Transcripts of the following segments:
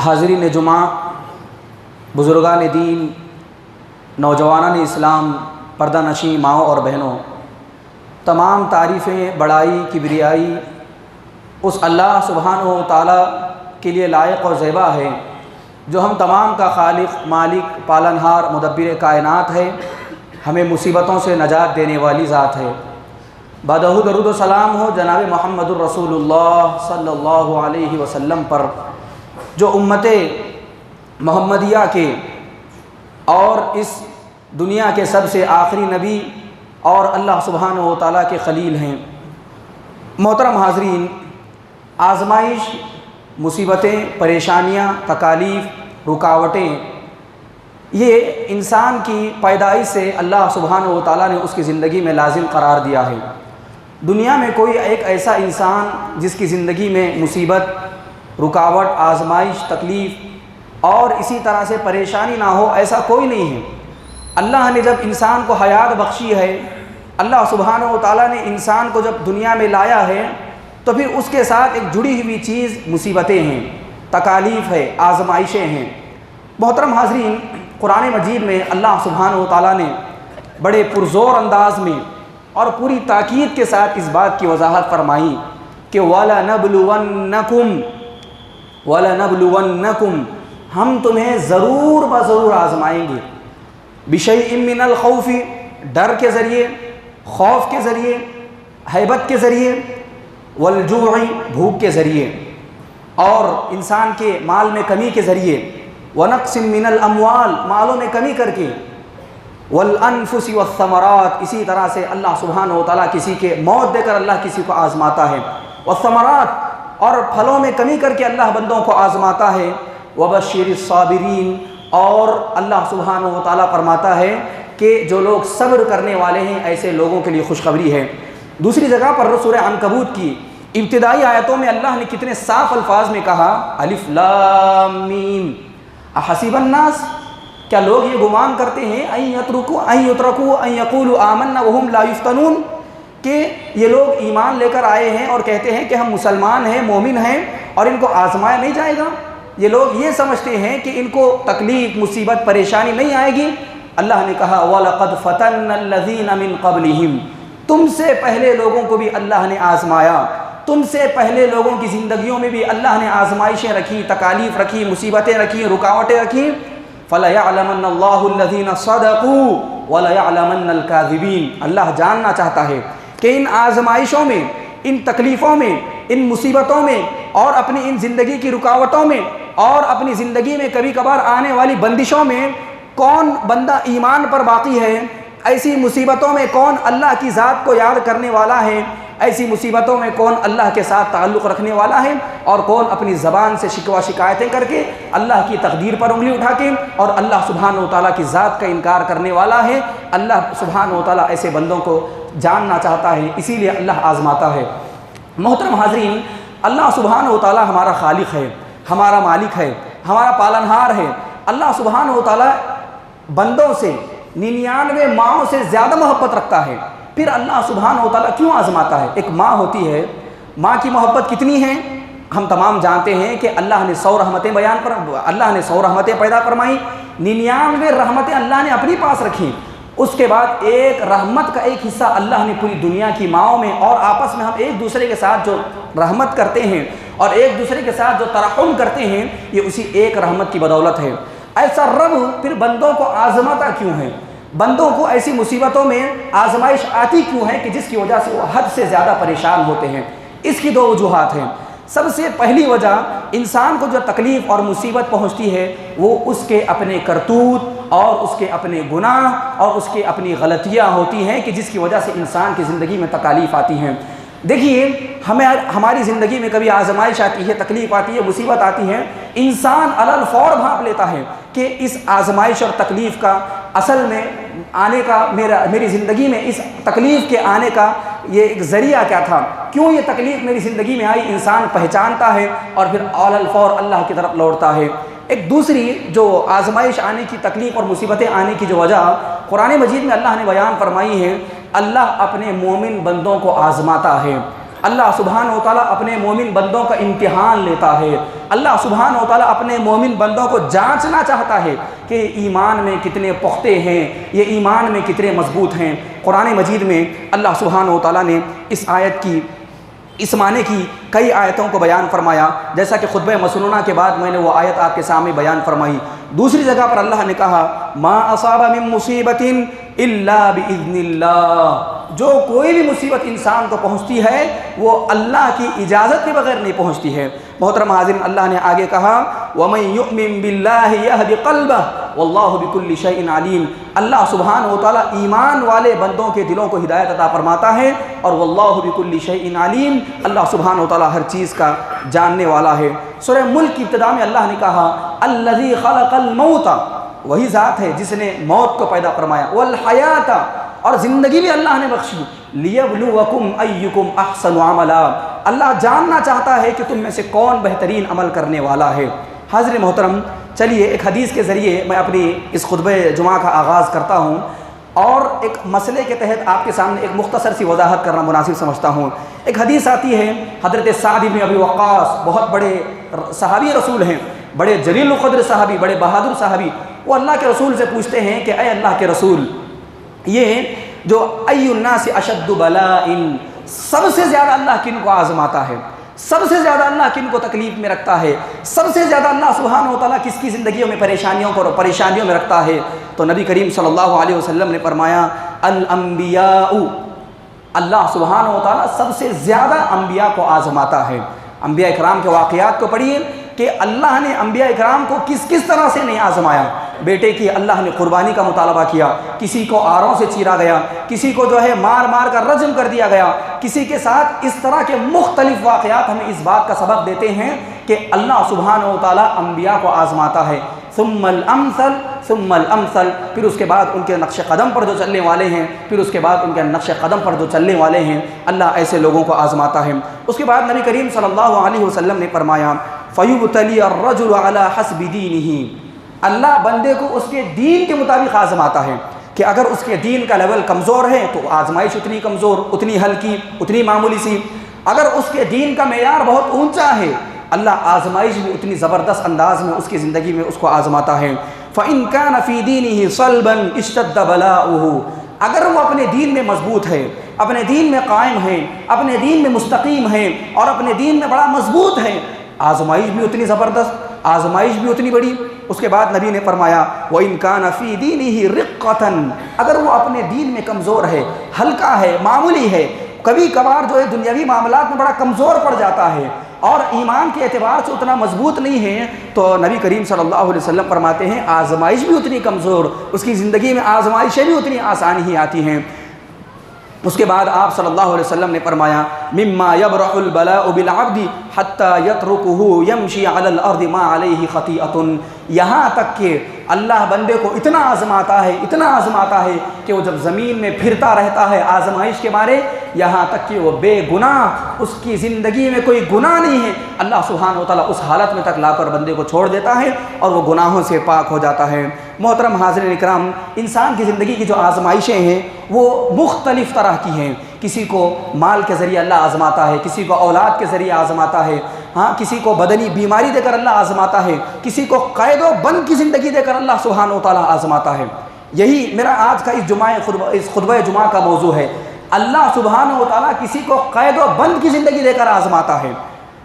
حاضرین جمعہ، بزرگان دین، نوجوانان اسلام، پردہ نشین ماؤں اور بہنوں، تمام تعریفیں، بڑائی، کبریائی اس اللہ سبحانہ و تعالیٰ کے لیے لائق اور زیبا ہے جو ہم تمام کا خالق، مالک، پالنہار، مدبر کائنات ہے، ہمیں مصیبتوں سے نجات دینے والی ذات ہے۔ بعدہ درود و سلام ہو جناب محمد الرسول اللہ صلی اللہ علیہ وسلم پر، جو امت محمدیہ کے اور اس دنیا کے سب سے آخری نبی اور اللہ سبحانہ و تعالیٰ کے خلیل ہیں۔ محترم حاضرین، آزمائش، مصیبتیں، پریشانیاں، تکالیف، رکاوٹیں، یہ انسان کی پیدائش سے اللہ سبحانہ و تعالیٰ نے اس کی زندگی میں لازم قرار دیا ہے۔ دنیا میں کوئی ایک ایسا انسان جس کی زندگی میں مصیبت، رکاوٹ، آزمائش، تکلیف اور اسی طرح سے پریشانی نہ ہو، ایسا کوئی نہیں ہے۔ اللہ نے جب انسان کو حیات بخشی ہے، اللہ سبحانہ و تعالیٰ نے انسان کو جب دنیا میں لایا ہے، تو پھر اس کے ساتھ ایک جڑی ہوئی چیز مصیبتیں ہیں، تکالیف ہے، آزمائشیں ہیں۔ محترم حاضرین، قرآن مجید میں اللہ سبحانہ و تعالیٰ نے بڑے پرزور انداز میں اور پوری تاکید کے ساتھ اس بات کی وضاحت فرمائی کہ وَلَنَبْلُوَنَّكُمْ، ہم تمہیں ضرور بضرور آزمائیں گے، بِشَيْءٍ مِّنَ الْخَوْفِ، ڈر کے ذریعے، خوف کے ذریعے، ہیبت کے ذریعے، وَالْجُوعِ، بھوک کے ذریعے، اور انسان کے مال میں کمی کے ذریعے، وَنَقْصٍ مِّنَ الْأَمْوَالِ، مالوں میں کمی کر کے، وَالْأَنفُسِ وَالثَّمَرَاتِ، اسی طرح سے اللہ سبحانہ و تعالیٰ کسی کے موت دے کر اللہ کسی کو آزماتا ہے، وَالثَّمَرَاتِ، اور پھلوں میں کمی کر کے اللہ بندوں کو آزماتا ہے، وَبَشِّرِ الصَّابِرِينَ، اور اللہ سبحانہ و تعالیٰ فرماتا ہے کہ جو لوگ صبر کرنے والے ہیں ایسے لوگوں کے لیے خوشخبری ہے۔ دوسری جگہ پر سورہ عنکبوت کی ابتدائی آیتوں میں اللہ نے کتنے صاف الفاظ میں کہا، الف لام میم، احسب الناس، کیا لوگ یہ گمان کرتے ہیں ان یترکوا ان یقولوا آمنا وہم لا یفتنون، کہ یہ لوگ ایمان لے کر آئے ہیں اور کہتے ہیں کہ ہم مسلمان ہیں، مومن ہیں، اور ان کو آزمایا نہیں جائے گا؟ یہ لوگ یہ سمجھتے ہیں کہ ان کو تکلیف، مصیبت، پریشانی نہیں آئے گی؟ اللہ نے کہا وَلَقَدْ فَتَنَّ الَّذِينَ مِن قَبْلِهِمْ، تم سے پہلے لوگوں کو بھی اللہ نے آزمایا، تم سے پہلے لوگوں کی زندگیوں میں بھی اللہ نے آزمائشیں رکھی، تکالیف رکھی، مصیبتیں رکھی، رکاوٹیں رکھی۔ فَلَيَعْلَمَنَّ اللَّهُ الَّذِينَ صَدَقُوا وَلَيَعْلَمَنَّ الْكَاذِبِينَ، اللہ جاننا چاہتا ہے کہ ان آزمائشوں میں، ان تکلیفوں میں، ان مصیبتوں میں، اور اپنی ان زندگی کی رکاوٹوں میں، اور اپنی زندگی میں کبھی کبھار آنے والی بندشوں میں کون بندہ ایمان پر باقی ہے، ایسی مصیبتوں میں کون اللہ کی ذات کو یاد کرنے والا ہے، ایسی مصیبتوں میں کون اللہ کے ساتھ تعلق رکھنے والا ہے، اور کون اپنی زبان سے شکوہ شکایتیں کر کے اللہ کی تقدیر پر انگلی اٹھا کے اور اللہ سبحانہ و تعالیٰ کی ذات کا انکار کرنے والا ہے۔ اللہ سبحانہ و تعالیٰ ایسے بندوں کو جاننا چاہتا ہے، اسی لیے اللہ آزماتا ہے۔ محترم حاضرین، اللہ سبحانہ و تعالیٰ ہمارا خالق ہے، ہمارا مالک ہے، ہمارا پالنہار ہے۔ اللہ سبحانہ و تعالیٰ بندوں سے 99 ماؤں سے زیادہ محبت رکھتا ہے، پھر اللہ سبحانہ و تعالیٰ کیوں آزماتا ہے؟ ایک ماں ہوتی ہے، ماں کی محبت کتنی ہے ہم تمام جانتے ہیں کہ اللہ نے 100 رحمتیں پیدا فرمائیں، 99 رحمتیں اللہ نے اپنی پاس رکھی، اس کے بعد ایک رحمت کا ایک حصہ اللہ نے پوری دنیا کی ماؤں میں، اور آپس میں ہم ایک دوسرے کے ساتھ جو رحمت کرتے ہیں اور ایک دوسرے کے ساتھ جو ترحم کرتے ہیں، یہ اسی ایک رحمت کی بدولت ہے۔ ایسا رب پھر بندوں کو آزماتا کیوں ہے؟ بندوں کو ایسی مصیبتوں میں آزمائش آتی کیوں ہے کہ جس کی وجہ سے وہ حد سے زیادہ پریشان ہوتے ہیں؟ اس کی 2 وجوہات ہیں۔ سب سے پہلی وجہ، انسان کو جو تکلیف اور مصیبت پہنچتی ہے وہ اس کے اپنے کرتوت اور اس کے اپنے گناہ اور اس کے اپنی غلطیاں ہوتی ہیں کہ جس کی وجہ سے انسان کی زندگی میں تکالیف آتی ہیں۔ دیکھیے، ہماری زندگی میں کبھی آزمائش آتی ہے، تکلیف آتی ہے، مصیبت آتی ہے، انسان علی الفور بھانپ لیتا ہے کہ اس آزمائش اور تکلیف کا اصل میں آنے کا، میری زندگی میں اس تکلیف کے آنے کا یہ ایک ذریعہ کیا تھا، کیوں یہ تکلیف میری زندگی میں آئی، انسان پہچانتا ہے اور پھر علی الفور اللہ کی طرف لوٹتا ہے۔ ایک دوسری جو آزمائش آنے کی، تکلیف اور مصیبتیں آنے کی جو وجہ قرآن مجید میں اللہ نے بیان فرمائی ہے، اللہ اپنے مومن بندوں کو آزماتا ہے، اللہ سبحانہ و تعالیٰ اپنے مومن بندوں کا امتحان لیتا ہے، اللہ سبحانہ و تعالیٰ اپنے مومن بندوں کو جانچنا چاہتا ہے کہ ایمان میں کتنے پختے ہیں، یہ ایمان میں کتنے مضبوط ہیں۔ قرآن مجید میں اللہ سبحانہ و تعالیٰ نے اس آیت کی، اس معنی کی کئی آیتوں کو بیان فرمایا، جیسا کہ خطبہ مسنونہ کے بعد میں نے وہ آیت آپ کے سامنے بیان فرمائی۔ دوسری جگہ پر اللہ نے کہا ما اصاب من مصیبت الا باذن اللہ، جو کوئی بھی مصیبت انسان کو پہنچتی ہے وہ اللہ کی اجازت کے بغیر نہیں پہنچتی ہے۔ محترم حاضرین، اللہ نے آگے کہا وَمَن يُؤْمِن بِاللَّهِ يَهْدِ قَلْبَهُ وَاللَّهُ بِكُلِّ شَيْءٍ عَلِيمٌ۔ اللہ سبحانہ و تعالیٰ ایمان والے بندوں کے دلوں کو ہدایت عطا فرماتا ہے، اور وَاللَّهُ بِكُلِّ شَيْءٍ عَلِيمٌ، اللہ سبحانہ و تعالیٰ ہر چیز کا جاننے والا ہے۔ سورہ ملک کی ابتدا میں اللہ نے کہا الَّذِي خَلَقَ الْمَوْتَ، وہی ذات ہے جس نے موت کو پیدا فرمایا، وَالْحَيَاةَ، اور زندگی بھی اللہ نے بخشی، لِيَبْلُوَكُمْ أَيُّكُمْ أَحْسَنُ عَمَلًا، اللہ جاننا چاہتا ہے کہ تم میں سے کون بہترین عمل کرنے والا ہے۔ حاضر محترم، چلیے ایک حدیث کے ذریعے میں اپنی اس خطبہ جمعہ کا آغاز کرتا ہوں، اور ایک مسئلے کے تحت آپ کے سامنے ایک مختصر سی وضاحت کرنا مناسب سمجھتا ہوں۔ ایک حدیث آتی ہے، حضرت سعد بن ابی وقاص بہت بڑے صحابی رسول ہیں، بڑے جلیل القدر صحابی، بڑے بہادر صحابی، وہ اللہ کے رسول سے پوچھتے ہیں کہ اے اللہ کے رسول، یہ جو ای الناس اشد بلاء، سب سے زیادہ اللہ کن کو آزماتا ہے، سب سے زیادہ اللہ کن کو تکلیف میں رکھتا ہے، سب سے زیادہ اللہ سبحانہ و تعالیٰ کس کی زندگیوں میں پریشانیوں میں رکھتا ہے؟ تو نبی کریم صلی اللہ علیہ وسلم نے فرمایا الانبیاء، اللہ سبحانہ و تعالیٰ سب سے زیادہ انبیاء کو آزماتا ہے۔ انبیاء اکرام کے واقعات کو پڑھیے کہ اللہ نے انبیاء اکرام کو کس کس طرح سے نہیں آزمایا۔ بیٹے کی اللہ نے قربانی کا مطالبہ کیا، کسی کو آروں سے چیرا گیا، کسی کو جو ہے مار مار کر رجم کر دیا گیا، کسی کے ساتھ اس طرح کے مختلف واقعات ہمیں اس بات کا سبق دیتے ہیں کہ اللہ سبحانہ و تعالیٰ انبیاء کو آزماتا ہے۔ ثم الامثل ثم الامثل، پھر اس کے بعد ان کے نقش قدم پر جو چلنے والے ہیں، پھر اس کے بعد ان کے نقش قدم پر جو چلنے والے ہیں، اللہ ایسے لوگوں کو آزماتا ہے۔ اس کے بعد نبی کریم صلی اللہ علیہ وسلم نے فرمایا فَيُبْتَلِيَ الرَّجُلُ عَلَى حَسْبِ دِينِهِ، اللہ بندے کو اس کے دین کے مطابق آزماتا ہے، کہ اگر اس کے دین کا لیول کمزور ہے تو آزمائش اتنی کمزور، اتنی ہلکی، اتنی معمولی سی۔ اگر اس کے دین کا معیار بہت اونچا ہے، اللہ آزمائش بھی اتنی زبردست انداز میں اس کی زندگی میں اس کو آزماتا ہے۔ فَإِن كَانَ فِي دِينِهِ صَلْبًا اشْتَدَّ بَلَاؤُهُ، اگر وہ اپنے دین میں مضبوط ہے، اپنے دین میں قائم ہے، اپنے دین میں مستقیم ہے، اور اپنے دین میں بڑا مضبوط ہے، آزمائش بھی اتنی زبردست، آزمائش بھی اتنی بڑی۔ اس کے بعد نبی نے فرمایا وَإِن كَانَ فِي دِينِهِ رِقَّةً، اگر وہ اپنے دین میں کمزور ہے، ہلکا ہے، معمولی ہے، کبھی کبھار جو ہے دنیاوی معاملات میں بڑا کمزور پڑ جاتا ہے اور ایمان کے اعتبار سے اتنا مضبوط نہیں ہے، تو نبی کریم صلی اللہ علیہ وسلم فرماتے ہیں آزمائش بھی اتنی کمزور، اس کی زندگی میں آزمائشیں بھی اتنی آسان ہی آتی ہیں۔ اس کے بعد آپ صلی اللہ علیہ وسلم نے فرمایا مما یبرح البلاء بالعبد حتی یترکہ یمشی علی الارض ما علیہ خطیئۃ، یہاں تک کہ اللہ بندے کو اتنا آزماتا ہے، اتنا آزماتا ہے کہ وہ جب زمین میں پھرتا رہتا ہے آزمائش کے مارے، یہاں تک کہ وہ بے گناہ، اس کی زندگی میں کوئی گناہ نہیں ہے، اللہ سبحانہ و تعالیٰ اس حالت میں تک لا کر بندے کو چھوڑ دیتا ہے اور وہ گناہوں سے پاک ہو جاتا ہے۔ محترم حاضرین اکرام، انسان کی زندگی کی جو آزمائشیں ہیں وہ مختلف طرح کی ہیں۔ کسی کو مال کے ذریعے اللہ آزماتا ہے، کسی کو اولاد کے ذریعے آزماتا ہے، ہاں کسی کو بدنی بیماری دے کر اللہ آزماتا ہے، کسی کو قید و بند کی زندگی دے کر اللہ سبحانہ و تعالیٰ آزماتا ہے۔ یہی میرا آج کا اس خطبہ جمعہ کا موضوع ہے، اللہ سبحانہ و تعالیٰ کسی کو قید و بند کی زندگی دے کر آزماتا ہے۔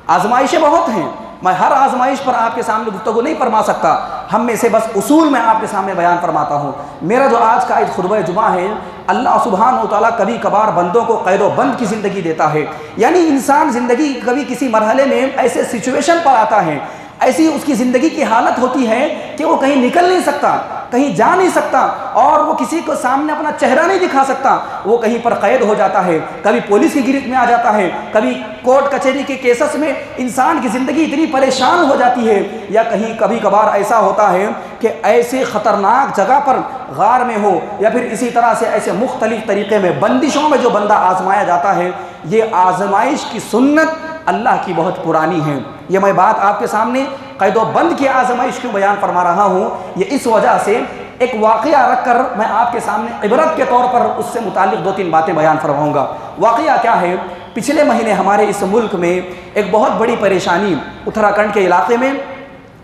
آزمائشیں بہت ہیں، میں ہر آزمائش پر آپ کے سامنے گفتگو نہیں فرما سکتا، ہم میں سے بس اصول میں آپ کے سامنے بیان فرماتا ہوں۔ میرا جو آج کا ایک خطبہ جمعہ ہے، اللہ سبحانہ و تعالیٰ کبھی کبھار بندوں کو قید و بند کی زندگی دیتا ہے، یعنی انسان زندگی کبھی کسی مرحلے میں ایسے سچویشن پر آتا ہے، ایسی اس کی زندگی کی حالت ہوتی ہے کہ وہ کہیں نکل نہیں سکتا، کہیں جا نہیں سکتا، اور وہ کسی کو سامنے اپنا چہرہ نہیں دکھا سکتا، وہ کہیں پر قید ہو جاتا ہے، کبھی پولیس کی گرفت میں آ جاتا ہے، کبھی کورٹ کچہری کے کیسز میں انسان کی زندگی اتنی پریشان ہو جاتی ہے، یا کبھی کبھار ایسا ہوتا ہے کہ ایسے خطرناک جگہ پر غار میں ہو، یا پھر اسی طرح سے ایسے مختلف طریقے میں بندشوں میں جو بندہ آزمایا جاتا ہے۔ یہ آزمائش کی سنت اللہ کی بہت پرانی ہے۔ یہ میں بات آپ کے سامنے قید و بند کی آزمائش کیوں بیان فرما رہا ہوں، یہ اس وجہ سے ایک واقعہ رکھ کر میں آپ کے سامنے عبرت کے طور پر اس سے متعلق 2-3 باتیں بیان فرماؤں گا۔ واقعہ کیا ہے؟ پچھلے مہینے ہمارے اس ملک میں ایک بہت بڑی پریشانی اتراکھنڈ کے علاقے میں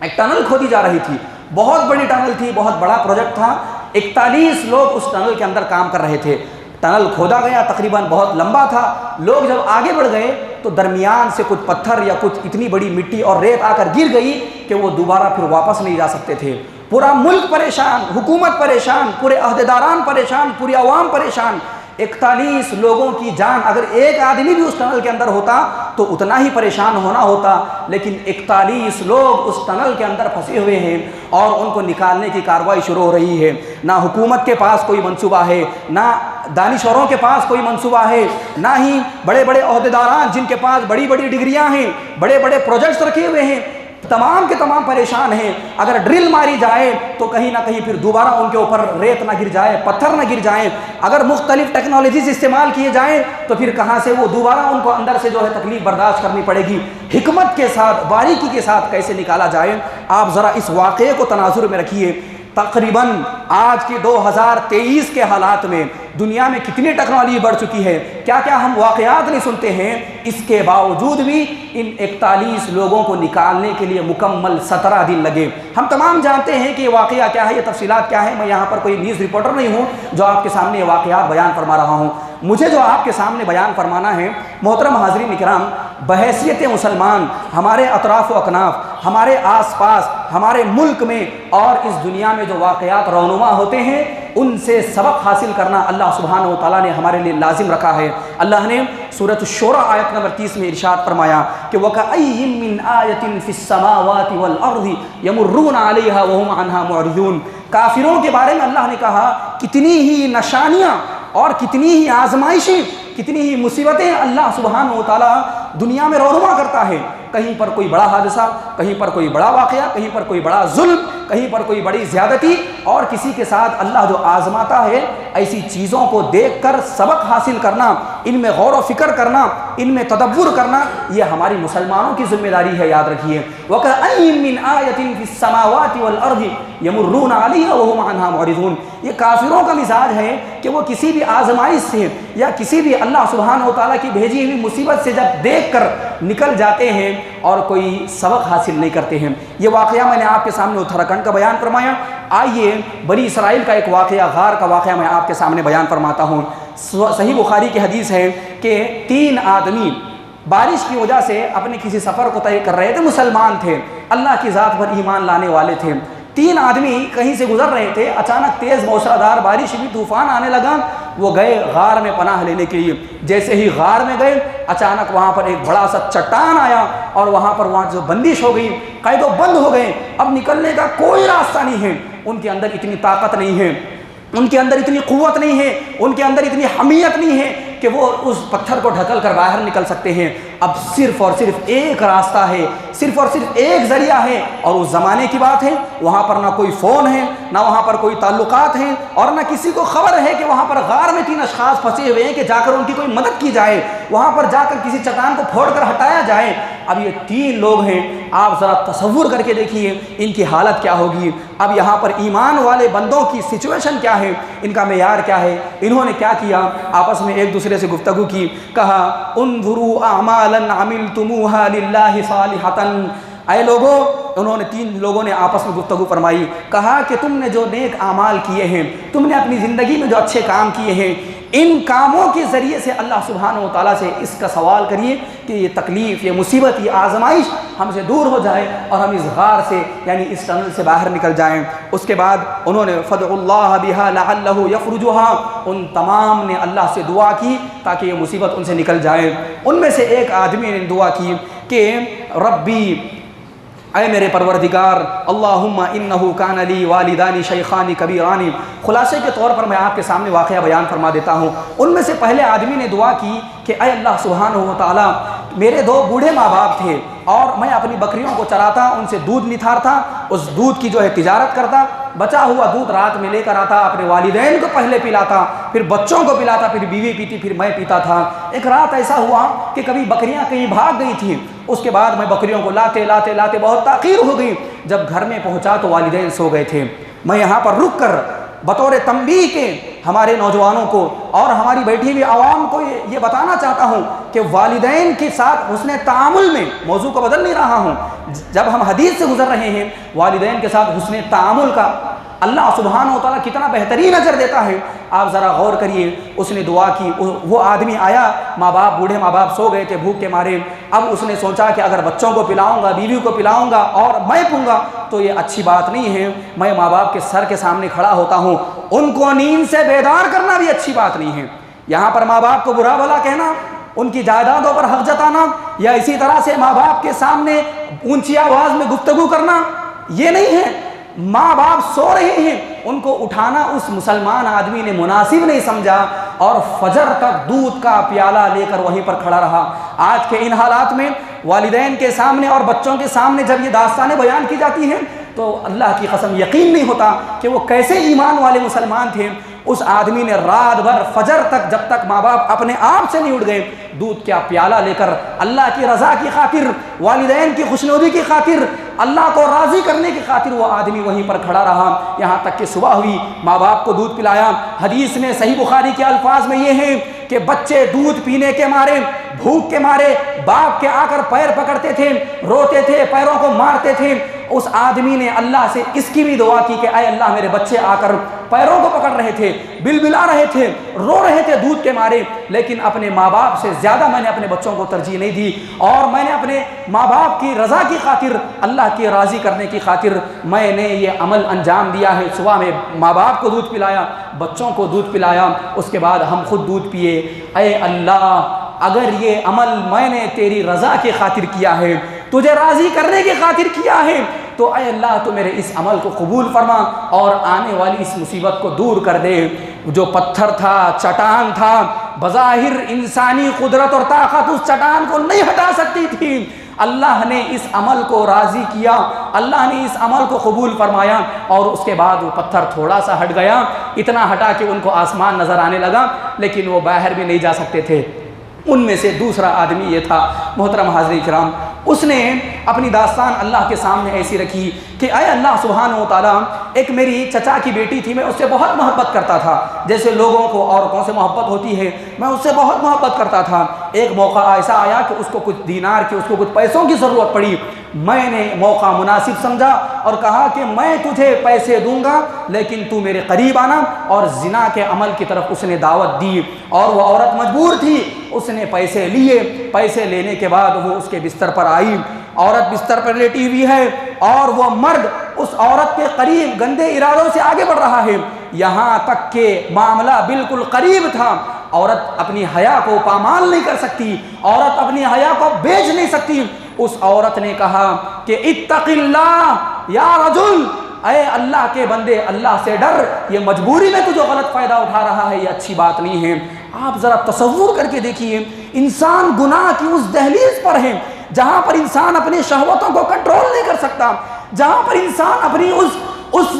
ایک ٹنل کھودی جا رہی تھی، بہت بڑی ٹنل تھی، بہت بڑا پروجیکٹ تھا، 41 لوگ اس ٹنل کے اندر کام کر رہے تھے۔ ٹنل کھودا گیا، تقریباً بہت لمبا تھا، لوگ جب آگے بڑھ گئے تو درمیان سے کچھ پتھر یا کچھ اتنی بڑی مٹی اور ریت آ کر گر گئی کہ وہ دوبارہ پھر واپس نہیں جا سکتے تھے۔ پورا ملک پریشان، حکومت پریشان، پورے عہدیداران پریشان، پوری عوام پریشان۔ 41 لوگوں کی جان، اگر ایک آدمی بھی اس ٹنل کے اندر ہوتا تو اتنا ہی پریشان ہونا ہوتا، لیکن 41 لوگ اس ٹنل کے اندر پھنسے ہوئے ہیں اور ان کو نکالنے کی کارروائی شروع ہو رہی ہے۔ نہ حکومت کے پاس کوئی منصوبہ ہے، نہ دانشوروں کے پاس کوئی منصوبہ ہے، نہ ہی بڑے بڑے عہدیداران جن کے پاس بڑی بڑی ڈگریاں ہیں، بڑے بڑے پروجیکٹس رکھے ہوئے ہیں، تمام کے تمام پریشان ہیں۔ اگر ڈرل ماری جائے تو کہیں نہ کہیں پھر دوبارہ ان کے اوپر ریت نہ گر جائے، پتھر نہ گر جائیں، اگر مختلف ٹیکنالوجیز استعمال کیے جائیں تو پھر کہاں سے وہ دوبارہ ان کو اندر سے جو ہے تکلیف برداشت کرنی پڑے گی۔ حکمت کے ساتھ، باریکی کے ساتھ کیسے نکالا جائے، آپ ذرا اس واقعے کو تناظر میں رکھیے۔ تقریباً آج کے 2023 کے حالات میں دنیا میں کتنی ٹیکنالوجی بڑھ چکی ہے، کیا کیا ہم واقعات نہیں سنتے ہیں، اس کے باوجود بھی ان 41 لوگوں کو نکالنے کے لیے مکمل 17 دن لگے۔ ہم تمام جانتے ہیں کہ یہ واقعہ کیا ہے، یہ تفصیلات کیا ہے۔ میں یہاں پر کوئی نیوز رپورٹر نہیں ہوں جو آپ کے سامنے یہ واقعات بیان فرما رہا ہوں۔ مجھے جو آپ کے سامنے بیان فرمانا ہے، محترم حاضرین کرام، بحیثیت مسلمان ہمارے اطراف و اکناف، ہمارے آس پاس، ہمارے ملک میں اور اس دنیا میں جو واقعات رونما ہوتے ہیں ان سے سبق حاصل کرنا اللہ سبحانہ و تعالیٰ نے ہمارے لیے لازم رکھا ہے۔ اللہ نے سورۃ الشورى آیت نمبر 30 میں ارشاد فرمایا کہ وَكَأَيٍّ مِّنْ آیَةٍ فِي السَّمَاوَاتِ وَالْأَرْضِ يَمُرُّونَ عَلَيْهَا وَهُمْ عَنْهَا مُعْرِضُونَ۔ کافروں کے بارے میں اللہ نے کہا کتنی ہی نشانیاں اور کتنی ہی آزمائشیں، کتنی ہی مصیبتیں اللہ سبحانہ و تعالیٰ دنیا میں رونما کرتا ہے۔ کہیں پر کوئی بڑا حادثہ، کہیں پر کوئی بڑا واقعہ، کہیں پر کوئی بڑا ظلم، کہیں پر کوئی بڑی زیادتی، اور کسی کے ساتھ اللہ جو آزماتا ہے، ایسی چیزوں کو دیکھ کر سبق حاصل کرنا، ان میں غور و فکر کرنا، ان میں تدبر کرنا، یہ ہماری مسلمانوں کی ذمہ داری ہے، یاد رکھیے۔ وَكَأَيٍّ مِّنْ آیَةٍ فِي السَّمَاوَاتِ وَالْأَرْضِ يَمُرُّونَ عَلَيْهَا وَهُمْ عَنْهَا مُعْرِضُونَ۔ یہ کافروں کا مزاج ہے کہ وہ کسی بھی آزمائش سے یا کسی بھی اللہ سبحانہ و تعالیٰ کی بھیجی ہوئی مصیبت سے جب دیکھ کر نکل جاتے ہیں اور کوئی سبق حاصل نہیں کرتے ہیں۔ یہ واقعہ میں نے آپ کے سامنے اتراکھنڈ کا بیان فرمایا۔ آئیے بنی اسرائیل کا ایک واقعہ، غار کا واقعہ میں آپ کے سامنے بیان فرماتا ہوں۔ صحیح بخاری کی حدیث ہے کہ 3 آدمی بارش کی وجہ سے اپنے کسی سفر کو طے کر رہے تھے، مسلمان تھے، اللہ کی ذات پر ایمان لانے والے تھے۔ 3 آدمی کہیں سے گزر رہے تھے، اچانک تیز موسلادھار بارش ہوئی، طوفان آنے لگا، وہ گئے غار میں پناہ لینے کے لیے۔ جیسے ہی غار میں گئے، اچانک وہاں پر ایک بڑا سا چٹان آیا اور وہاں جو بندش ہو گئی، قید و بند ہو گئے، اب نکلنے کا کوئی راستہ نہیں ہے۔ ان کے اندر اتنی طاقت نہیں ہے، ان کے اندر اتنی قوت نہیں ہے، ان کے اندر اتنی حمیت نہیں ہے کہ وہ اس پتھر کو ڈھکل کر باہر نکل سکتے ہیں۔ اب صرف اور صرف ایک راستہ ہے، صرف اور صرف ایک ذریعہ ہے، اور اس زمانے کی بات ہے، وہاں پر نہ کوئی فون ہے، نہ وہاں پر کوئی تعلقات ہیں، اور نہ کسی کو خبر ہے کہ وہاں پر غار میں 3 اشخاص پھنسے ہوئے ہیں کہ جا کر ان کی کوئی مدد کی جائے، وہاں پر جا کر کسی چٹان کو پھوڑ کر ہٹایا جائے۔ اب یہ 3 لوگ ہیں، آپ ذرا تصور کر کے دیکھیے ان کی حالت کیا ہوگی۔ اب یہاں پر ایمان والے بندوں کی سچویشن کیا ہے، ان کا معیار کیا ہے، انہوں نے کیا کیا، آپس میں ایک دوسرے سے گفتگو کی، کہا انظروا اعمالا عملتموها للہ صالحۃ۔ اے لوگوں، انہوں نے 3 لوگوں نے آپس میں گفتگو فرمائی، کہا کہ تم نے جو نیک اعمال کیے ہیں، تم نے اپنی زندگی میں جو اچھے کام کیے ہیں، ان کاموں کے ذریعے سے اللہ سبحانہ و تعالیٰ سے اس کا سوال کریے کہ یہ تکلیف، یہ مصیبت، یہ آزمائش ہم سے دور ہو جائے اور ہم اس غار سے یعنی اس ٹنل سے باہر نکل جائیں۔ اس کے بعد انہوں نے فدعوا اللہ بہا لعلہ یفرجھا، ان تمام نے اللہ سے دعا کی تاکہ یہ مصیبت ان سے نکل جائے۔ ان میں سے ایک آدمی نے دعا کی کہ ربی، اے میرے پروردگار، اللہم انہو کان لی والدانی شیخانی کبیرانی۔ خلاصے کے طور پر میں آپ کے سامنے واقعہ بیان فرما دیتا ہوں۔ ان میں سے پہلے آدمی نے دعا کی کہ اے اللہ سبحانہ و تعالیٰ، میرے 2 بوڑھے ماں باپ تھے اور میں اپنی بکریوں کو چراتا، ان سے دودھ نتھارتا، اس دودھ کی جو ہے تجارت کرتا، بچا ہوا دودھ رات میں لے کر آتا، اپنے والدین کو پہلے پلاتا، پھر بچوں کو پلاتا، پھر بیوی پیتی، پھر میں پیتا تھا۔ ایک رات ایسا ہوا کہ کبھی بکریاں کہیں بھاگ گئی تھیں، اس کے بعد میں بکریوں کو لاتے لاتے لاتے بہت تاخیر ہو گئی۔ جب گھر میں پہنچا تو والدین سو گئے تھے۔ میں یہاں پر رک کر بطور تنبیہ کے ہمارے نوجوانوں کو اور ہماری بیٹھی ہوئی عوام کو یہ بتانا چاہتا ہوں کہ والدین کے ساتھ حسن تعامل میں، موضوع کو بدل نہیں رہا ہوں، جب ہم حدیث سے گزر رہے ہیں والدین کے ساتھ حسن تعامل کا اللہ سبحانہ و تعالیٰ کتنا بہترین اجر دیتا ہے۔ آپ ذرا غور کریے، اس نے دعا کی، وہ آدمی آیا، بوڑھے ماں باپ سو گئے تھے بھوک کے مارے، اب اس نے سوچا کہ اگر بچوں کو پلاؤں گا، بیوی کو پلاؤں گا اور میں پوں گا تو یہ اچھی بات نہیں ہے، میں ماں باپ کے سر کے سامنے کھڑا ہوتا ہوں، ان کو نیند سے بیدار کرنا بھی اچھی بات نہیں ہے۔ یہاں پر ماں باپ کو برا بھلا کہنا، ان کی جائیدادوں پر حق جتانا، یا اسی طرح سے ماں باپ کے سامنے اونچی آواز میں گفتگو کرنا، یہ نہیں ہے۔ ماں باپ سو رہے ہیں، ان کو اٹھانا اس مسلمان آدمی نے مناسب نہیں سمجھا اور فجر تک دودھ کا پیالہ لے کر وہیں پر کھڑا رہا۔ آج کے ان حالات میں والدین کے سامنے اور بچوں کے سامنے جب یہ داستانیں بیان کی جاتی ہیں تو اللہ کی قسم یقین نہیں ہوتا کہ وہ کیسے ایمان والے مسلمان تھے۔ اس آدمی نے رات بھر فجر تک، جب تک ماں باپ اپنے آپ سے نہیں اٹھ گئے، دودھ کا پیالہ لے کر اللہ کی رضا کی خاطر، والدین کی خوشنودی کی خاطر، اللہ کو راضی کرنے کی خاطر وہ آدمی وہیں پر کھڑا رہا، یہاں تک کہ صبح ہوئی، ماں باپ کو دودھ پلایا۔ حدیث میں صحیح بخاری کے الفاظ میں یہ ہیں کہ بچے دودھ پینے کے مارے، بھوک کے مارے باپ کے آ کر پیر پکڑتے تھے، روتے تھے، پیروں کو مارتے تھے۔ اس آدمی نے اللہ سے اس کی بھی دعا کی کہ اے اللہ، میرے بچے آ کر پیروں کو پکڑ رہے تھے، بلبلا رہے تھے، رو رہے تھے دودھ کے مارے، لیکن اپنے ماں باپ سے زیادہ میں نے اپنے بچوں کو ترجیح نہیں دی، اور میں نے اپنے ماں باپ کی رضا کی خاطر، اللہ کی راضی کرنے کی خاطر میں نے یہ عمل انجام دیا ہے۔ صبح میں ماں باپ کو دودھ پلایا، بچوں کو دودھ پلایا، اس کے بعد ہم خود دودھ پیے۔ اے اللہ، اگر یہ عمل میں نے تیری رضا کی خاطر کیا ہے، تجھے راضی کرنے کی خاطر کیا ہے، تو اے اللہ تو میرے اس عمل کو قبول فرما اور آنے والی اس مصیبت کو دور کر دے۔ جو پتھر تھا، چٹان تھا، بظاہر انسانی قدرت اور طاقت اس چٹان کو نہیں ہٹا سکتی تھی، اللہ نے اس عمل کو راضی کیا، اللہ نے اس عمل کو قبول فرمایا، اور اس کے بعد وہ پتھر تھوڑا سا ہٹ گیا، اتنا ہٹا کہ ان کو آسمان نظر آنے لگا، لیکن وہ باہر بھی نہیں جا سکتے تھے۔ ان میں سے دوسرا آدمی یہ تھا، محترم حاضرین کرام، اس نے اپنی داستان اللہ کے سامنے ایسی رکھی کہ اے اللہ سبحانہ و تعالیٰ، ایک میری چچا کی بیٹی تھی، میں اس سے بہت محبت کرتا تھا، جیسے لوگوں کو عورتوں سے محبت ہوتی ہے، میں اس سے بہت محبت کرتا تھا۔ ایک موقع ایسا آیا کہ اس کو کچھ دینار کی، اس کو کچھ پیسوں کی ضرورت پڑی، میں نے موقع مناسب سمجھا اور کہا کہ میں تجھے پیسے دوں گا، لیکن تو میرے قریب آنا، اور زنا کے عمل کی طرف اس نے دعوت دی، اور وہ عورت مجبور تھی، اس نے پیسے لیے، پیسے لینے کے بعد وہ اس کے بستر پر آئی، عورت بستر پر لیٹی ہوئی ہے اور وہ مرد اس عورت کے قریب گندے ارادوں سے آگے بڑھ رہا ہے، یہاں تک کہ معاملہ بالکل قریب تھا۔ عورت اپنی حیا کو پامال نہیں کر سکتی، عورت اپنی حیا کو بیچ نہیں سکتی۔ اس عورت نے کہا کہ اتق اللہ یا رجل، اے اللہ کے بندے، اللہ سے ڈر، یہ مجبوری میں تجھے غلط فائدہ اٹھا رہا ہے، یہ اچھی بات نہیں ہے۔ آپ ذرا تصور کر کے دیکھیے، انسان گناہ کی اس دہلیز پر ہے جہاں پر انسان اپنی شہوتوں کو کنٹرول نہیں کر سکتا، جہاں پر انسان اپنی اس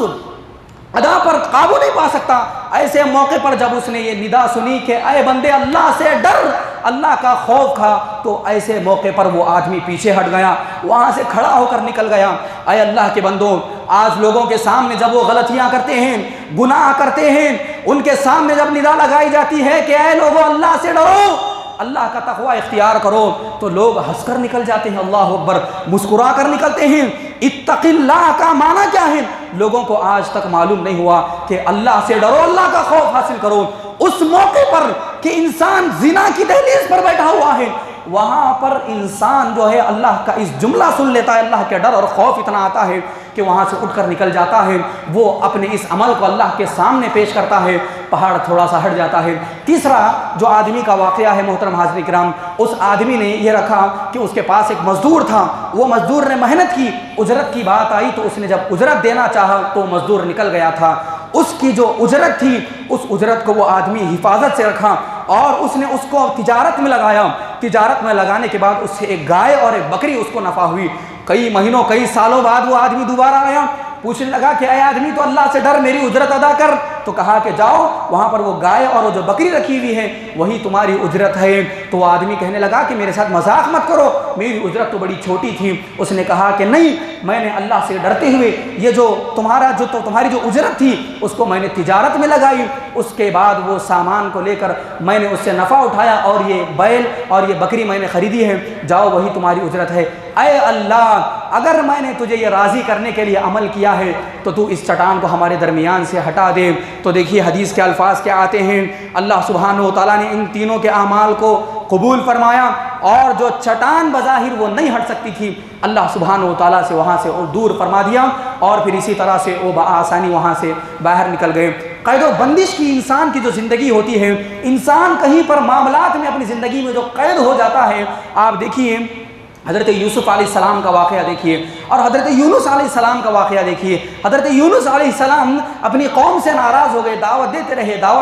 ادا پر قابو نہیں پا سکتا۔ ایسے موقع پر جب اس نے یہ ندا سنی کہ اے بندے اللہ سے ڈر، اللہ کا خوف کھا، تو ایسے موقع پر وہ آدمی پیچھے ہٹ گیا، وہاں سے کھڑا ہو کر نکل گیا۔ اے اللہ کے بندوں، آج لوگوں کے سامنے جب وہ غلطیاں کرتے ہیں، گناہ کرتے ہیں، ان کے سامنے جب ندا لگائی جاتی ہے کہ اے لوگوں اللہ سے ڈرو، اللہ کا تقوی اختیار کرو، تو لوگ ہنس کر نکل جاتے ہیں، اللہ اکبر، مسکرا کر نکلتے ہیں۔ اتق اللہ کا معنی کیا ہے؟ لوگوں کو آج تک معلوم نہیں ہوا کہ اللہ سے ڈرو، اللہ کا خوف حاصل کرو۔ اس موقع پر کہ انسان زنا کی دہلیز پر بیٹھا ہوا ہے، وہاں پر انسان جو ہے اللہ کا اس جملہ سن لیتا ہے، اللہ کے ڈر اور خوف اتنا آتا ہے کہ وہاں سے اٹھ کر نکل جاتا ہے، وہ اپنے اس عمل کو اللہ کے سامنے پیش کرتا ہے، پہاڑ تھوڑا سا ہٹ جاتا ہے۔ تیسرا جو آدمی کا واقعہ ہے محترم حاضرین کرام، اس آدمی نے یہ رکھا کہ اس کے پاس ایک مزدور تھا، وہ مزدور نے محنت کی، اجرت کی بات آئی تو اس نے جب اجرت دینا چاہا تو مزدور نکل گیا تھا، اس کی جو اجرت تھی اس اجرت کو وہ آدمی حفاظت سے رکھا اور اس نے اس کو تجارت میں لگایا۔ تجارت میں لگانے کے بعد اس سے ایک گائے اور ایک بکری اس کو نفع ہوئی۔ کئی مہینوں کئی سالوں بعد وہ آدمی دوبارہ آیا، پوچھنے لگا کہ اے آدمی تو اللہ سے ڈر، میری اجرت ادا کر. تو کہا کہ جاؤ وہاں پر وہ گائے اور وہ جو بکری رکھی ہوئی ہے وہی تمہاری اجرت ہے. تو وہ آدمی کہنے لگا کہ میرے ساتھ مذاق مت کرو، میری اجرت تو بڑی چھوٹی تھی. اس نے کہا کہ نہیں، میں نے اللہ سے ڈرتے ہوئے یہ جو تمہاری جو اجرت تھی اس کو میں نے تجارت میں لگائی. اس کے بعد وہ سامان کو لے کر میں نے اس سے نفع اٹھایا اور یہ بیل اور یہ بکری میں نے خریدی ہے، جاؤ وہی تمہاری اجرت ہے. اے اللہ، اگر میں نے تجھے یہ راضی کرنے کے لیے عمل کیا ہے تو تو اس چٹان کو ہمارے درمیان سے ہٹا دے. تو دیکھیے حدیث کے الفاظ کیا آتے ہیں. اللہ سبحانہ و تعالیٰ نے ان تینوں کے اعمال کو قبول فرمایا، اور جو چٹان بظاہر وہ نہیں ہٹ سکتی تھی اللہ سبحانہ و تعالیٰ سے وہاں سے دور فرما دیا، اور پھر اسی طرح سے وہ بآسانی وہاں سے باہر نکل گئے. قید و بندش کی انسان کی جو زندگی ہوتی ہے، انسان کہیں پر معاملات میں اپنی زندگی میں جو قید ہو جاتا ہے. آپ دیکھیے حضرت یوسف علیہ السلام کا واقعہ دیکھیے، اور حضرت یونس علیہ السلام کا واقعہ دیکھیے. حضرت یونس علیہ السلام اپنی قوم سے ناراض ہو گئے، دعوت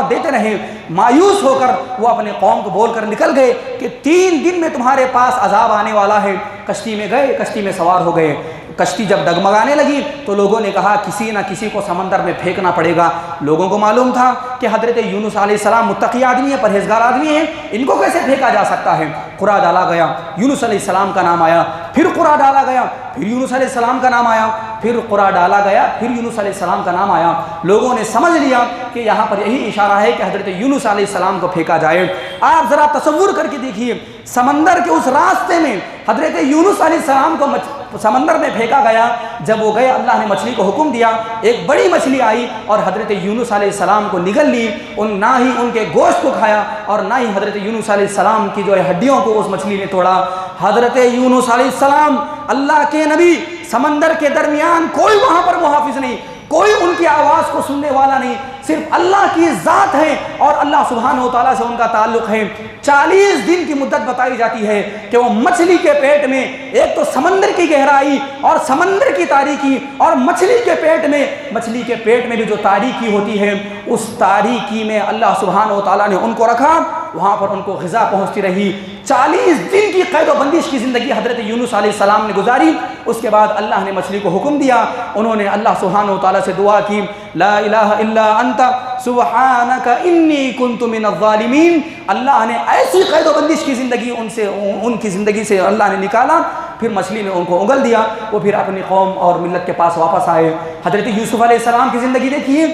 دیتے رہے. مایوس ہو کر وہ اپنے قوم کو بول کر نکل گئے کہ 3 دن میں تمہارے پاس عذاب آنے والا ہے. کشتی میں گئے، کشتی میں سوار ہو گئے. کشتی جب ڈگمگانے لگی تو لوگوں نے کہا کسی نہ کسی کو سمندر میں پھینکنا پڑے گا. لوگوں کو معلوم تھا کہ حضرت یونس علیہ السلام متقی آدمی ہے، پرہیزگار آدمی ہے، ان کو کیسے پھینکا جا سکتا ہے. قرا ڈالا گیا، یونس علیہ السلام کا نام آیا. پھر قرا ڈالا گیا، پھر یونس علیہ السلام کا نام آیا. پھر قرا ڈالا گیا، پھر یونس علیہ السلام کا نام آیا. لوگوں نے سمجھ لیا کہ یہاں پر یہی اشارہ ہے کہ حضرت یونس علیہ السلام کو پھینکا جائے. آپ ذرا تصور کر کے دیکھیے، سمندر کے اس راستے میں حضرت یونس علیہ السلام کو سمندر میں پھینکا گیا. جب وہ گئے اللہ نے مچھلی کو حکم دیا، ایک بڑی مچھلی آئی اور حضرت یونس علیہ السلام کو نگل لی. نہ ہی ان کے گوشت کو کھایا اور نہ ہی حضرت یونس علیہ السلام کی جو ہڈیوں کو اس مچھلی نے توڑا. حضرت یونس علیہ السلام اللہ کے نبی، سمندر کے درمیان کوئی وہاں پر محافظ نہیں، کوئی ان کی آواز کو سننے والا نہیں، صرف اللہ کی ذات ہے اور اللہ سبحانہ و تعالیٰ سے ان کا تعلق ہے. 40 دن کی مدت بتائی جاتی ہے کہ وہ مچھلی کے پیٹ میں، ایک تو سمندر کی گہرائی اور سمندر کی تاریکی، اور مچھلی کے پیٹ میں بھی جو تاریکی ہوتی ہے، اس تاریکی میں اللہ سبحانہ و تعالیٰ نے ان کو رکھا. وہاں پر ان کو غذا پہنچتی رہی. 40 دن کی قید و بندش کی زندگی حضرت یونس علیہ السلام نے گزاری. اس کے بعد اللہ نے مچھلی کو حکم دیا، انہوں نے اللہ سبحانہ و تعالیٰ سے دعا کی، لا الہ الا انت سبحانک انی کنت من الظالمین. اللہ نے ایسی قید و بندش کی زندگی ان کی زندگی سے اللہ نے نکالا. پھر مچھلی نے ان کو اگل دیا، وہ پھر اپنی قوم اور ملت کے پاس واپس آئے. حضرت یوسف علیہ السلام کی زندگی دیکھیے،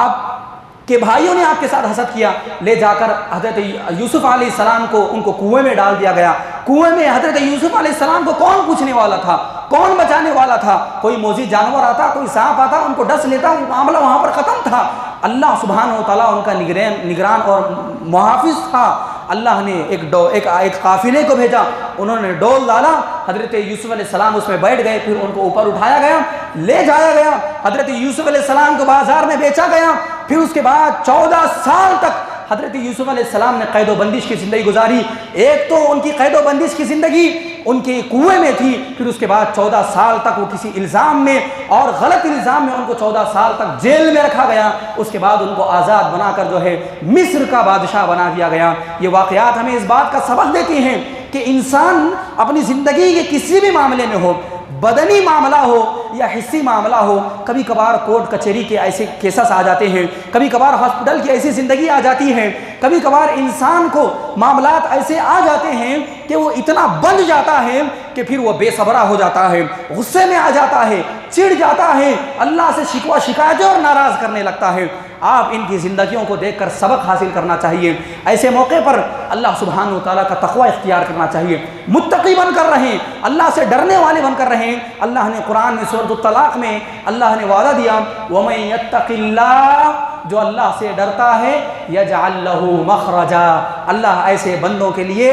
آپ کہ بھائیوں نے آپ کے ساتھ حسد کیا، لے جا کر حضرت یوسف علیہ السلام کو ان کو کنویں میں ڈال دیا گیا. کنویں میں حضرت یوسف علیہ السلام کو کون پوچھنے والا تھا، کون بچانے والا تھا؟ کوئی موذی جانور آتا، کوئی سانپ آتا، ان کو ڈس لیتا، معاملہ وہاں پر ختم تھا. اللہ سبحانہ و تعالیٰ ان کا نگران اور محافظ تھا. اللہ نے ایک قافلے کو بھیجا، انہوں نے ڈول ڈالا، حضرت یوسف علیہ السلام اس میں بیٹھ گئے. پھر ان کو اوپر اٹھایا گیا، لے جایا گیا، حضرت یوسف علیہ السلام کو بازار میں بیچا گیا. پھر اس کے بعد 14 سال تک حضرت یوسف علیہ السلام نے قید و بندش کی زندگی گزاری. ایک تو ان کی قید و بندش کی زندگی ان کے کنویں میں تھی، پھر اس کے بعد 14 سال تک وہ کسی الزام میں اور غلط الزام میں ان کو 14 سال تک جیل میں رکھا گیا. اس کے بعد ان کو آزاد بنا کر جو ہے مصر کا بادشاہ بنا دیا گیا. یہ واقعات ہمیں اس بات کا سبق دیتی ہیں کہ انسان اپنی زندگی کے کسی بھی معاملے میں ہو، بدنی معاملہ ہو یا حصی معاملہ ہو، کبھی کبھار کورٹ کچہری کے ایسے کیسز آ جاتے ہیں، کبھی کبھار ہاسپٹل کی ایسی زندگی آ جاتی ہے، کبھی کبھار انسان کو معاملات ایسے آ جاتے ہیں کہ وہ اتنا بندھ جاتا ہے کہ پھر وہ بے صبرا ہو جاتا ہے، غصے میں آ جاتا ہے، چڑ جاتا ہے، اللہ سے شکوہ شکایتیں اور ناراض کرنے لگتا ہے. آپ ان کی زندگیوں کو دیکھ کر سبق حاصل کرنا چاہیے. ایسے موقع پر اللہ سبحانہ و تعالیٰ کا تقوی اختیار کرنا چاہیے. متقی بن کر رہیں، اللہ سے ڈرنے والے بن کر رہیں. اللہ نے قرآن میں سورۃ الطلاق میں اللہ نے وعدہ دیا، وَمَن يَتَّقِ اللَّهَ، جو اللہ سے ڈرتا ہے، يَجْعَلْ لَهُ مَخْرَجًا، اللہ ایسے بندوں کے لیے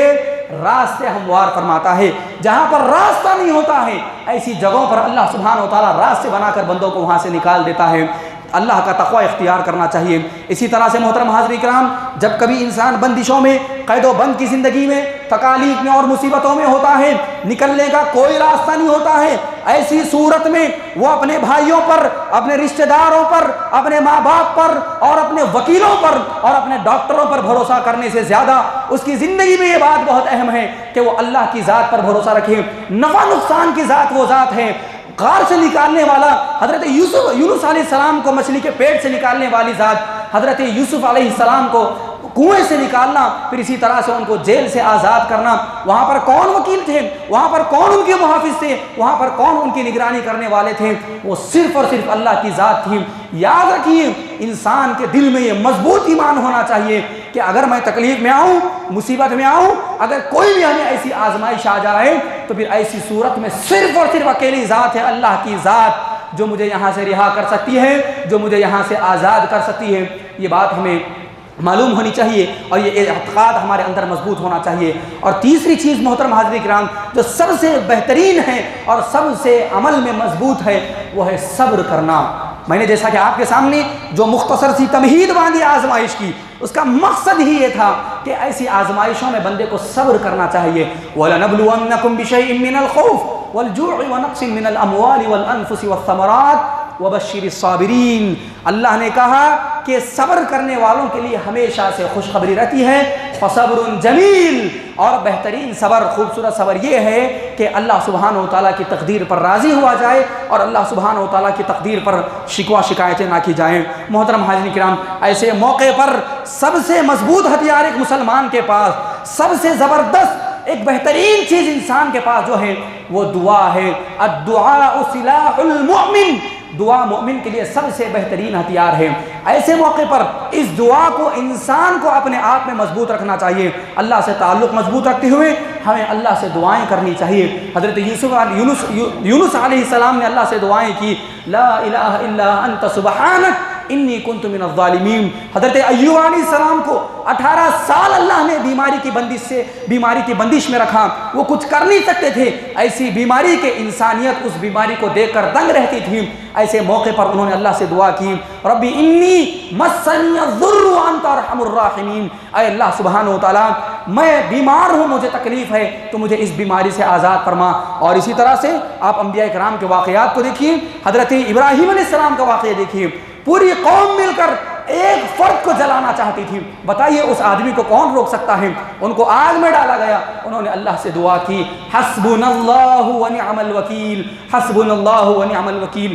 راستے ہموار فرماتا ہے. جہاں پر راستہ نہیں ہوتا ہے، ایسی جگہوں پر اللہ سبحانہ و تعالیٰ راستے بنا کر بندوں کو وہاں سے نکال دیتا ہے. اللہ کا تقوی اختیار کرنا چاہیے. اسی طرح سے محترم حاضرین کرام، جب کبھی انسان بندشوں میں، قید و بند کی زندگی میں، تکالیف میں اور مصیبتوں میں ہوتا ہے، نکلنے کا کوئی راستہ نہیں ہوتا ہے، ایسی صورت میں وہ اپنے بھائیوں پر، اپنے رشتہ داروں پر، اپنے ماں باپ پر اور اپنے وکیلوں پر اور اپنے ڈاکٹروں پر بھروسہ کرنے سے زیادہ اس کی زندگی میں یہ بات بہت اہم ہے کہ وہ اللہ کی ذات پر بھروسہ رکھے. نفع نقصان کی ذات وہ ذات ہے، غار سے نکالنے والا حضرت یونس علیہ السلام کو مچھلی کے پیٹ سے نکالنے والی ذات، حضرت یوسف علیہ السلام کو کنویں سے نکالنا، پھر اسی طرح سے ان کو جیل سے آزاد کرنا، وہاں پر کون وکیل تھے، وہاں پر کون ان کے محافظ تھے، وہاں پر کون ان کی نگرانی کرنے والے تھے؟ وہ صرف اور صرف اللہ کی ذات تھی۔ یاد رکھیے، انسان کے دل میں یہ مضبوط ایمان ہونا چاہیے کہ اگر میں تکلیف میں آؤں، مصیبت میں آؤں، اگر کوئی بھی ہمیں ایسی آزمائش آ جائے تو پھر ایسی صورت میں صرف اور صرف اکیلی ذات ہے، اللہ کی ذات، جو مجھے یہاں سے رہا کر سکتی ہے، جو مجھے یہاں سے آزاد کر سکتی ہے۔ یہ بات ہمیں معلوم ہونی چاہیے اور یہ اعتقاد ہمارے اندر مضبوط ہونا چاہیے۔ اور تیسری چیز محترم حاضرین کرام جو سب سے بہترین ہے اور سب سے عمل میں مضبوط ہے، وہ ہے صبر کرنا۔ میں نے جیسا کہ آپ کے سامنے جو مختصر سی تمہید باندھی آزمائش کی، اس کا مقصد ہی یہ تھا کہ ایسی آزمائشوں میں بندے کو صبر کرنا چاہیے۔ وَلَنَبْلُوَنَّكُمْ بِشَيْءٍ مِّنَ الْخَوْفِ وَالْجُوعِ وَنَقْصٍ مِّنَ الْأَمْوَالِ وَالْأَنفُسِ وَالثَّمَرَاتِ وَبَشِّرِ الصَّابِرِينَ۔ اللہ نے کہا کہ صبر کرنے والوں کے لیے ہمیشہ سے خوشخبری رہتی ہے، فَصَبْرٌ جَمِيلٌ، اور بہترین صبر، خوبصورت صبر یہ ہے کہ اللہ سبحانہ و تعالیٰ کی تقدیر پر راضی ہوا جائے اور اللہ سبحانہ و تعالیٰ کی تقدیر پر شکوہ شکایتیں نہ کی جائیں۔ محترم حاضرین کرام، ایسے موقع پر سب سے مضبوط ہتھیار ایک مسلمان کے پاس، سب سے زبردست ایک بہترین چیز انسان کے پاس جو ہے وہ دعا ہے۔ الدعاء سلاح المؤمن، دعا مومن کے لیے سب سے بہترین ہتھیار ہے۔ ایسے موقع پر اس دعا کو انسان کو اپنے آپ میں مضبوط رکھنا چاہیے۔ اللہ سے تعلق مضبوط رکھتے ہوئے ہمیں اللہ سے دعائیں کرنی چاہیے۔ حضرت یونس علیہ السلام نے اللہ سے دعائیں کی، لا الہ الا انت سبحانک انی کنت من الظالمین۔ حضرت ایوب علیہ السلام کو 18 سال اللہ نے بیماری کی بندش میں رکھا، وہ کچھ کر نہیں سکتے تھے، ایسی بیماری کے انسانیت اس بیماری کو دیکھ کر دنگ رہتی تھی۔ ایسے موقع پر انہوں نے اللہ سے دعا کی، ربی انی مسنی الضر وانت ارحم الراحمین، اے اللہ سبحانہ و تعالیٰ میں بیمار ہوں، مجھے تکلیف ہے، تو مجھے اس بیماری سے آزاد فرما۔ اور اسی طرح سے آپ انبیاء کرام کے واقعات کو دیکھیے، حضرت ابراہیم علیہ السلام کا واقعہ دیکھیے، پوری قوم مل کر ایک فرد کو جلانا چاہتی تھی، بتائیے اس آدمی کو کون روک سکتا ہے؟ ان کو آگ میں ڈالا گیا، انہوں نے اللہ سے دعا کی، حسبنا اللہ ونعم الوکیل، حسبنا اللہ ونعم الوکیل۔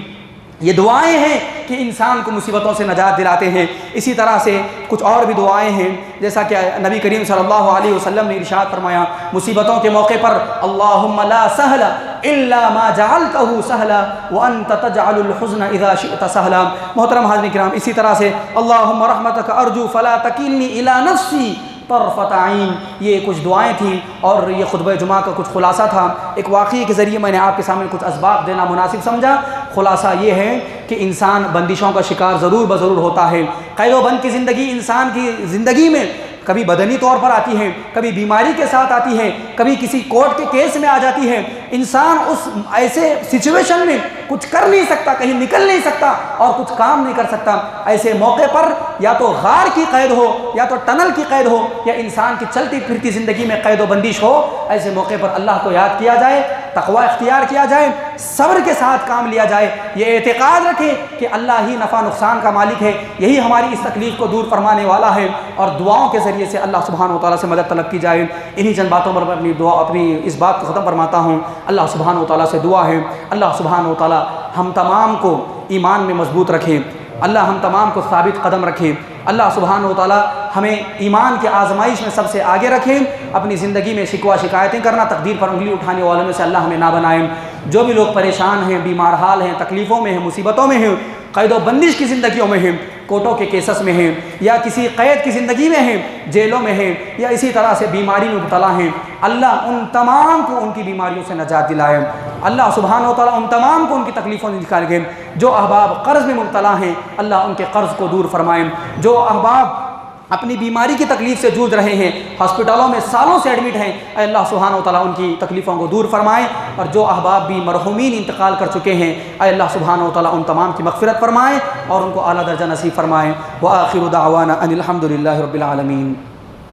یہ دعائیں ہیں کہ انسان کو مصیبتوں سے نجات دلاتے ہیں۔ اسی طرح سے کچھ اور بھی دعائیں ہیں، جیسا کہ نبی کریم صلی اللہ علیہ وسلم نے ارشاد فرمایا مصیبتوں کے موقع پر، اللہم لا سہل الا ما جعلتہ سہلا وانت تجعل الحزن اذا شئت سہلا۔ محترم حاضرین کرام، اسی طرح سے اللہم رحمتک ارجو فلا تکلنی الی نفسی طرفۃ عین، یہ کچھ دعائیں تھیں اور یہ خطبہ جمعہ کا کچھ خلاصہ تھا۔ ایک واقعے کے ذریعے میں نے آپ کے سامنے کچھ اسباب دینا مناسب سمجھا۔ خلاصہ یہ ہے کہ انسان بندشوں کا شکار ضرور بضرور ہوتا ہے۔ قید و بند کی زندگی انسان کی زندگی میں کبھی بدنی طور پر آتی ہے، کبھی بیماری کے ساتھ آتی ہے، کبھی کسی کورٹ کے کیس میں آ جاتی ہے۔ انسان اس ایسے سچویشن میں کچھ کر نہیں سکتا، کہیں نکل نہیں سکتا اور کچھ کام نہیں کر سکتا۔ ایسے موقع پر یا تو غار کی قید ہو یا تو ٹنل کی قید ہو یا انسان کی چلتی پھرتی زندگی میں قید و بندش ہو، ایسے موقع پر اللہ کو یاد کیا جائے، تقوی اختیار کیا جائے، صبر کے ساتھ کام لیا جائے، یہ اعتقاد رکھے کہ اللہ ہی نفع نقصان کا مالک ہے، یہی ہماری اس تکلیف کو دور فرمانے والا ہے، اور دعاؤں کے ذریعے سے اللہ سبحانہ و تعالیٰ سے مدد طلب کی جائے۔ انہی چند باتوں پر میں اپنی اس بات کو ختم فرماتا ہوں۔ اللہ سبحانہ و تعالیٰ سے دعا ہے، اللہ سبحانہ و تعالیٰ ہم تمام کو ایمان میں مضبوط رکھے، اللہ ہم تمام کو ثابت قدم رکھے، اللہ سبحانہ و تعالیٰ ہمیں ایمان کے آزمائش میں سب سے آگے رکھے، اپنی زندگی میں شکوہ شکایتیں کرنا، تقدیر پر انگلی اٹھانے والوں میں سے اللہ ہمیں نہ بنائے۔ جو بھی لوگ پریشان ہیں، بیمار حال ہیں، تکلیفوں میں ہیں، مصیبتوں میں ہیں، قید و بندش کی زندگیوں میں ہیں، کوٹوں کے کیسز میں ہیں، یا کسی قید کی زندگی میں ہیں، جیلوں میں ہیں، یا اسی طرح سے بیماری میں مبتلا ہیں، اللہ ان تمام کو ان کی بیماریوں سے نجات دلائے۔ اللہ سبحانہ و تعالیٰ ان تمام کو ان کی تکلیفوں سے نکال گئے۔ جو احباب قرض میں مبتلا ہیں، اللہ ان کے قرض کو دور فرمائیں۔ جو احباب اپنی بیماری کی تکلیف سے جوجھ رہے ہیں، ہاسپٹلوں میں سالوں سے ایڈمٹ ہیں، اے اللہ سبحانہ و تعالیٰ ان کی تکلیفوں کو دور فرمائیں۔ اور جو احباب بھی مرحومین انتقال کر چکے ہیں، اے اللہ سبحانہ و تعالیٰ ان تمام کی مغفرت فرمائیں اور ان کو اعلیٰ درجہ نصیب فرمائیں۔ وآخر دعوانا ان الحمد للہ رب العالمین۔